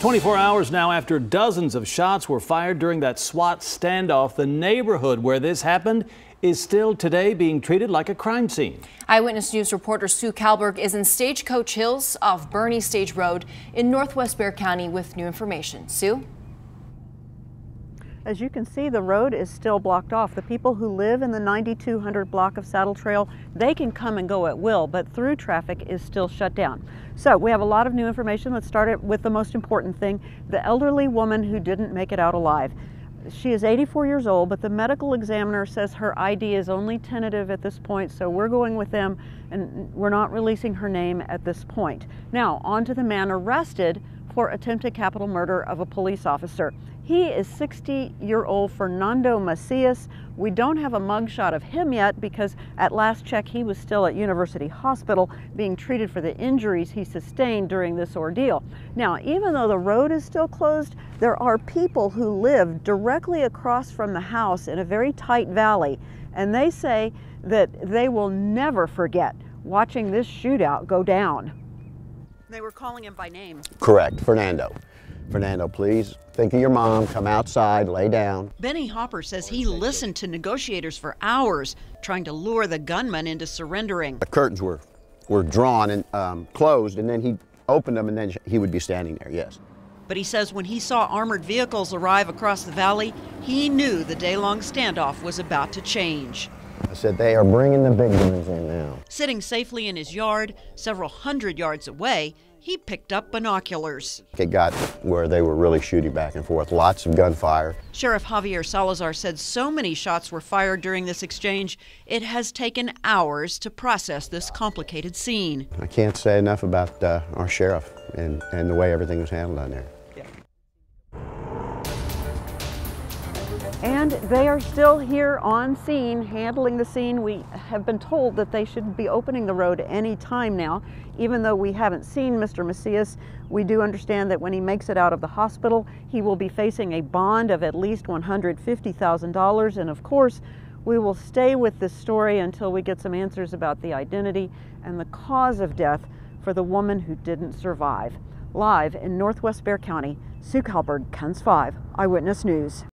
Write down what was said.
24 hours now after dozens of shots were fired during that SWAT standoff, the neighborhood where this happened is still today being treated like a crime scene. Eyewitness News reporter Sue Calberg is in Stagecoach Hills off Boerne Stage Road in northwest Bexar County with new information. Sue? As you can see, the road is still blocked off. The people who live in the 9200 block of Saddle Trail, they can come and go at will, but through traffic is still shut down. So we have a lot of new information. Let's start with the most important thing, the elderly woman who didn't make it out alive. She is 84 years old, but the medical examiner says her ID is only tentative at this point, so we're going with them and we're not releasing her name at this point. Now, on to the man arrested for attempted capital murder of a police officer. He is 60-year-old Fernando Macias. We don't have a mugshot of him yet because at last check he was still at University Hospital being treated for the injuries he sustained during this ordeal. Now, even though the road is still closed, there are people who live directly across from the house in a very tight valley, and they say that they will never forget watching this shootout go down. They were calling him by name. Correct, Fernando. Fernando, please think of your mom, come outside, lay down. Benny Hopper says he listened to negotiators for hours trying to lure the gunman into surrendering. The curtains were drawn and closed, and then he opened them, and then he would be standing there, yes. But he says when he saw armored vehicles arrive across the valley, he knew the day-long standoff was about to change. I said, they are bringing the big guns in now. Sitting safely in his yard, several hundred yards away, he picked up binoculars. It got where they were really shooting back and forth, lots of gunfire. Sheriff Javier Salazar said so many shots were fired during this exchange, it has taken hours to process this complicated scene. I can't say enough about our sheriff and the way everything was handled down there. And they are still here on scene, handling the scene. We have been told that they should be opening the road any time now. Even though we haven't seen Mr. Macias, we do understand that when he makes it out of the hospital, he will be facing a bond of at least $150,000. And of course, we will stay with this story until we get some answers about the identity and the cause of death for the woman who didn't survive. Live in northwest Bexar County, Sue Calberg, KENS 5, Eyewitness News.